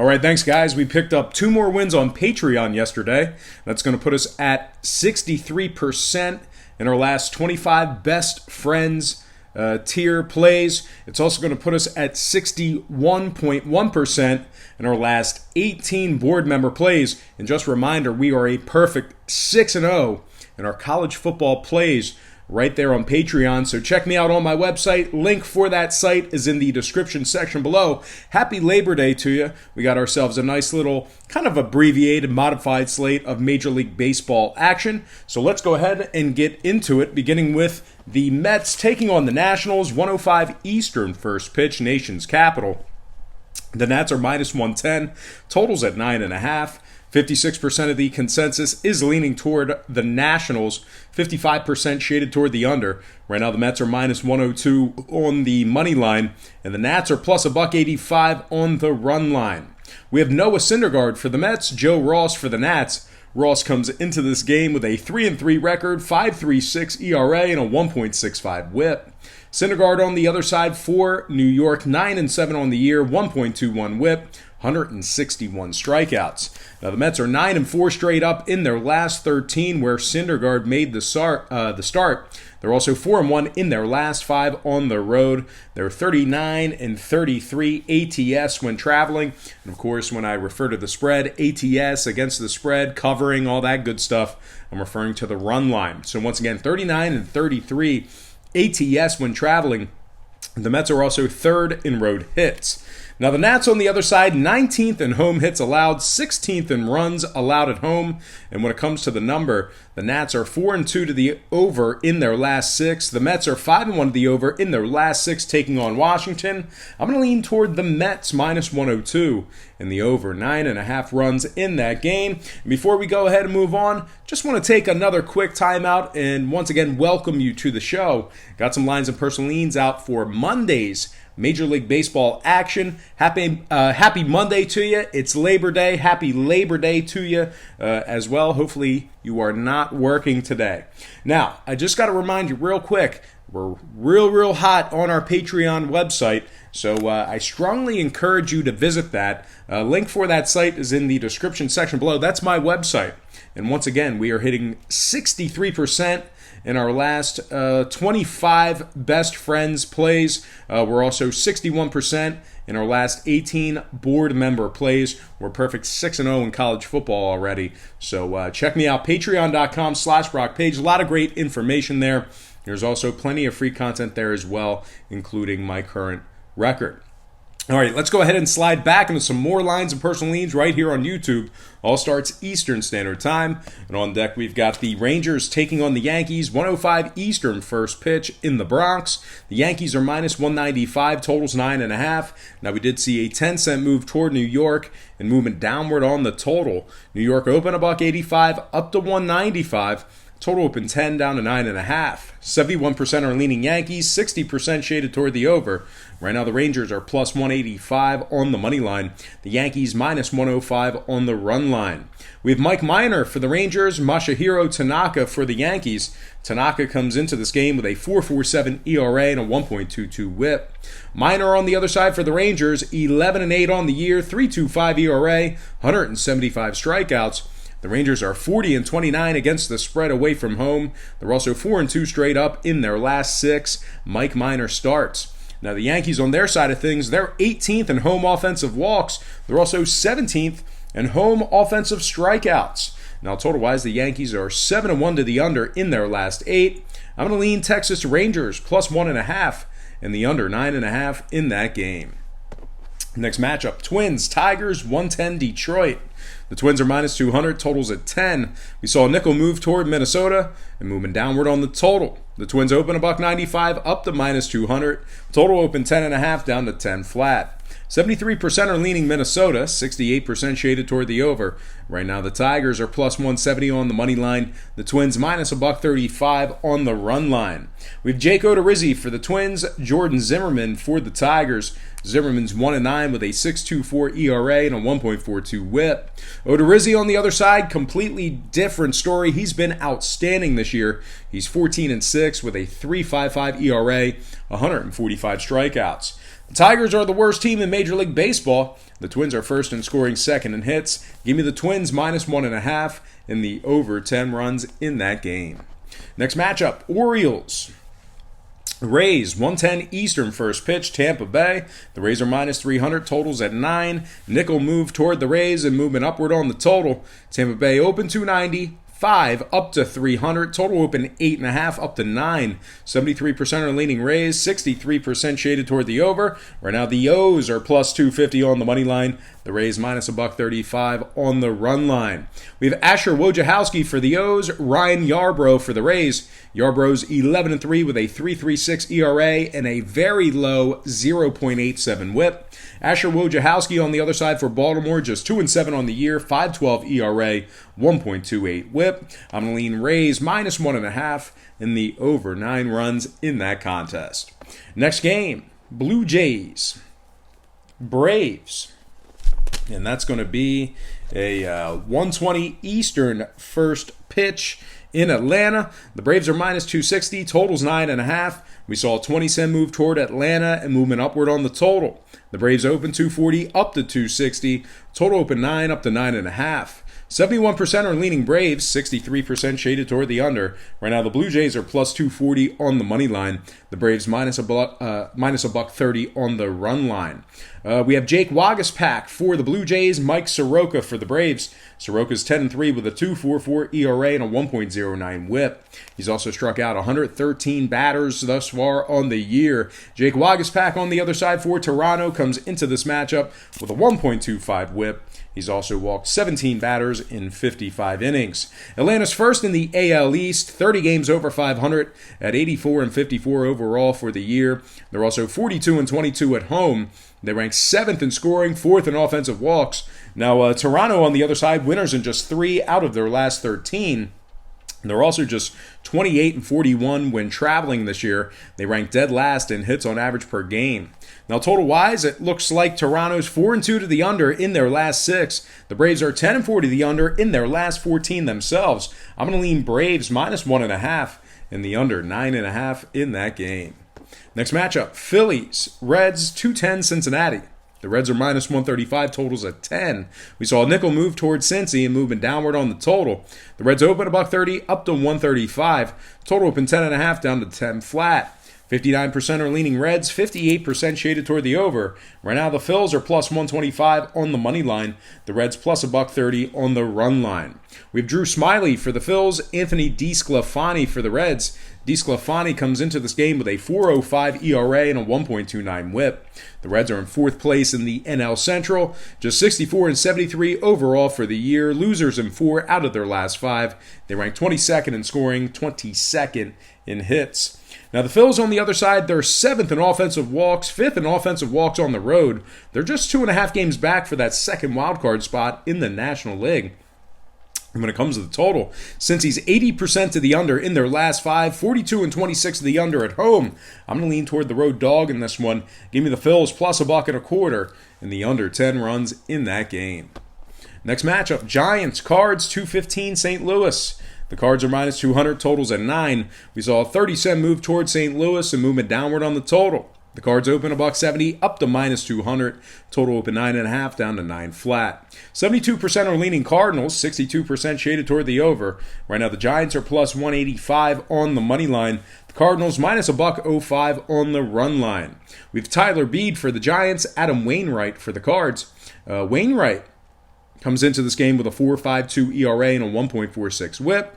All right, thanks, guys. We picked up 2 more wins on Patreon yesterday. That's going to put us at 63% in our last 25 best friends tier plays. It's also going to put us at 61.1% in our last 18 board member plays. And just a reminder, we are a perfect 6-0 in our college football plays right there on Patreon. So check me out on my website. Link for that site is in the description section below. Happy Labor Day to you. We got ourselves a nice little kind of abbreviated, modified slate of Major League Baseball action. So let's go ahead and get into it, beginning with the Mets taking on the Nationals, 1:05 Eastern first pitch, nation's capital. The Nats are minus 110, totals at 9.5. 56% of the consensus is leaning toward the Nationals, 55% shaded toward the under. Right now the Mets are minus 102 on the money line, and the Nats are plus $1.85 on the run line. We have Noah Syndergaard for the Mets, Joe Ross for the Nats. Ross comes into this game with a 3-3 record, 5.36 ERA, and a 1.65 whip. Syndergaard on the other side for New York, 9-7 on the year, 1.21 whip, 161 strikeouts. Now the Mets are 9-4 straight up in their last 13, where Syndergaard made the start. They're also 4-1 in their last 5 on the road. They're 39-33 ATS when traveling. And of course, when I refer to the spread, ATS against the spread, covering, all that good stuff, I'm referring to the run line. So once again, 39-33 ATS when traveling. The Mets are also 3rd in road hits. Now the Nats on the other side, 19th in home hits allowed, 16th in runs allowed at home. And when it comes to the number, the Nats are 4-2 to the over in their last 6. The Mets are 5-1 to the over in their last 6, taking on Washington. I'm going to lean toward the Mets minus 102 in the over, 9.5 runs in that game. And before we go ahead and move on, just want to take another quick timeout and once again welcome you to the show. Got some lines and personal leans out for Monday's Major League Baseball action. Happy Monday to you. It's Labor Day. Happy Labor Day to you as well. Hopefully you are not working today. Now, I just got to remind you real quick, we're real hot on our Patreon website, so I strongly encourage you to visit that. Link for that site is in the description section below. That's my website. And once again, we are hitting 63% in our last 25 best friends plays. We're also 61% in our last 18 board member plays. We're perfect 6-0 in college football already. So check me out, patreon.com/BrockPage. A lot of great information there. There's also plenty of free content there as well, including my current record. All right, let's go ahead and slide back into some more lines and personal leans right here on YouTube. All starts Eastern Standard Time. And on deck, we've got the Rangers taking on the Yankees, 1:05 Eastern first pitch in the Bronx. The Yankees are minus 195, totals 9.5. Now, we did see a 10-cent move toward New York and movement downward on the total. New York open $1.85 up to 195. Total open 10 down to 9.5. 71% are leaning Yankees, 60% shaded toward the over. Right now the Rangers are plus 185 on the money line. The Yankees minus 105 on the run line. We have Mike Minor for the Rangers, Masahiro Tanaka for the Yankees. Tanaka comes into this game with a 4.47 ERA and a 1.22 whip. Minor on the other side for the Rangers, 11-8 on the year, 3.25 ERA, 175 strikeouts. The Rangers are 40-29 against the spread away from home. They're also 4-2 straight up in their last 6. Mike Minor starts. Now the Yankees on their side of things, they're 18th in home offensive walks. They're also 17th in home offensive strikeouts. Now total-wise, the Yankees are 7-1 to the under in their last 8. I'm going to lean Texas Rangers plus 1.5 and the under 9.5 in that game. Next matchup, Twins, Tigers, 110 Detroit. The Twins are minus 200, totals at 10. We saw a nickel move toward Minnesota and moving downward on the total. The Twins open $1.95 up to minus 200. Total open 10.5 down to 10 flat. 73% are leaning Minnesota, 68% shaded toward the over. Right now the Tigers are plus 170 on the money line. The Twins minus $1.35 on the run line. We have Jake Odorizzi for the Twins, Jordan Zimmerman for the Tigers. Zimmerman's 1-9 with a 6.24 ERA and a 1.42 whip. Odorizzi on the other side, completely different story. He's been outstanding this year. He's 14-6 with a 3.55 ERA, 145 strikeouts. The Tigers are the worst team in Major League Baseball. The Twins are first in scoring, second in hits. Give me the Twins minus 1.5 in the over 10 runs in that game. Next matchup, Orioles. Rays, 110 Eastern first pitch, Tampa Bay. The Rays are minus 300, totals at 9. Nickel move toward the Rays and movement upward on the total. Tampa Bay open 290. 5 up to 300. Total open 8.5 up to 9. 73% are leaning Rays, 63% shaded toward the over. Right now the O's are plus 250 on the money line. The Rays minus $1.35 on the run line. We have Asher Wojciechowski for the O's, Ryan Yarbrough for the Rays. Yarbrough's 11-3 with a 3.36 ERA and a very low 0.87 WHIP. Asher Wojciechowski on the other side for Baltimore, just 2-7 on the year, 5.12 ERA, 1.28 WHIP. I'm going to lean Rays minus 1.5 in the over 9 runs in that contest. Next game, Blue Jays, Braves. And that's going to be a 120 Eastern first pitch in Atlanta. The Braves are minus 260, totals 9.5. We saw a 20-cent move toward Atlanta and movement upward on the total. The Braves open 240 up to 260, total open 9 up to 9.5. 71% are leaning Braves, 63% shaded toward the under. Right now, the Blue Jays are plus 240 on the money line. The Braves minus $1.30 on the run line. We have Jake Waguespack for the Blue Jays, Mike Soroka for the Braves. Soroka's 10-3 with a 2.44 ERA and a 1.09 WHIP. He's also struck out 113 batters thus far on the year. Jake Waguespack on the other side for Toronto comes into this matchup with a 1.25 WHIP. He's also walked 17 batters in 55 innings. Atlanta's first in the AL East, 30 games over 500 at 84-54 overall for the year. They're also 42-22 at home. They rank 7th in scoring, 4th in offensive walks. Now, Toronto on the other side, winners in just 3 out of their last 13. They're also just 28-41 when traveling this year. They rank dead last in hits on average per game. Now, total-wise, it looks like Toronto's 4-2 to the under in their last 6. The Braves are 10-4 to the under in their last 14 themselves. I'm going to lean Braves minus 1.5 in the under 9.5 in that game. Next matchup, Phillies, Reds, 210 Cincinnati. The Reds are minus 135, totals at 10. We saw a nickel move towards Cincy and movement downward on the total. The Reds open $1.30 up to 135. Total open 10.5 down to 10 flat. 59% are leaning Reds, 58% shaded toward the over. Right now the Phils are plus 125 on the money line. The Reds plus $1.30 on the run line. We have Drew Smyly for the Phils, Anthony DeSclafani for the Reds. DeSclafani comes into this game with a 4.05 ERA and a 1.29 WHIP. The Reds are in 4th place in the NL Central, just 64-73 overall for the year. Losers in 4 out of their last 5. They rank 22nd in scoring, 22nd in hits. Now the Phils on the other side, they're 7th in offensive walks, 5th in offensive walks on the road. They're just 2.5 games back for that second wildcard spot in the National League. And when it comes to the total, since he's 80% to the under in their last 5, 42-26 to the under at home, I'm going to lean toward the road dog in this one. Give me the Phils plus $1.25 in the under 10 runs in that game. Next matchup, Giants, Cards, 215 St. Louis. The Cards are minus 200, totals at 9. We saw a 30-cent move towards St. Louis and movement downward on the total. The Cards open $1.70 up to minus 200. Total open 9.5 down to 9 flat. 72% are leaning Cardinals, 62% shaded toward the over. Right now the Giants are plus 185 on the money line. The Cardinals minus $1.05 on the run line. We have Tyler Beede for the Giants, Adam Wainwright for the Cards. Wainwright comes into this game with a 4.52 ERA and a 1.46 WHIP.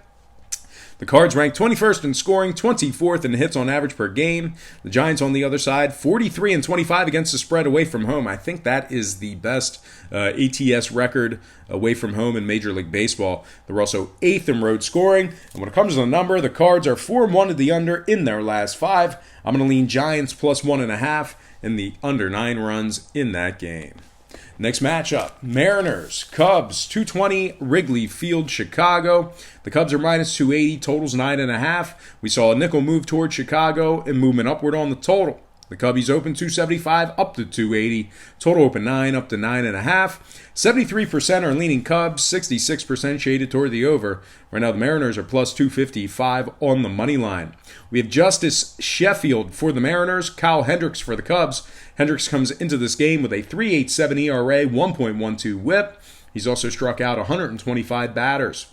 The Cards rank 21st in scoring, 24th in hits on average per game. The Giants on the other side, 43-25 against the spread away from home. I think that is the best ATS record away from home in Major League Baseball. They're also 8th in road scoring. And when it comes to the number, the Cards are 4-1 to the under in their last 5. I'm going to lean Giants plus 1.5 in the under 9 runs in that game. Next matchup, Mariners, Cubs, 220 Wrigley Field, Chicago. The Cubs are minus 280, totals 9.5. We saw a nickel move toward Chicago and movement upward on the total. The Cubbies open 275 up to 280. Total open 9 up to 9.5. 73% are leaning Cubs, 66% shaded toward the over. Right now, the Mariners are plus 255 on the money line. We have Justice Sheffield for the Mariners, Kyle Hendricks for the Cubs. Hendricks comes into this game with a 3.87 ERA, 1.12 WHIP. He's also struck out 125 batters.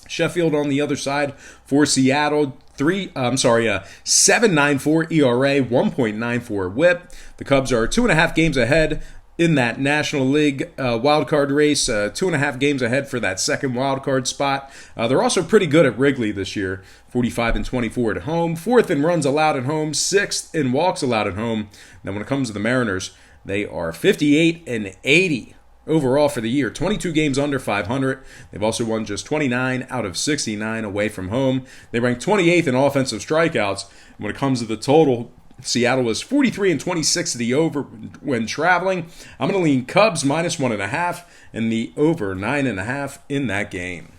Sheffield on the other side for Seattle, 7.94 ERA, 1.94 WHIP. The Cubs are 2.5 games ahead in that National League wildcard race, 2.5 games ahead for that second wildcard spot. They're also pretty good at Wrigley this year, 45-24 at home, 4th in runs allowed at home, 6th in walks allowed at home. Then when it comes to the Mariners, they are 58-80. Overall for the year, 22 games under 500. They've also won just 29 out of 69 away from home. They rank 28th in offensive strikeouts. When it comes to the total, Seattle is 43-26 to the over when traveling. I'm going to lean Cubs minus 1.5 and the over 9.5 in that game.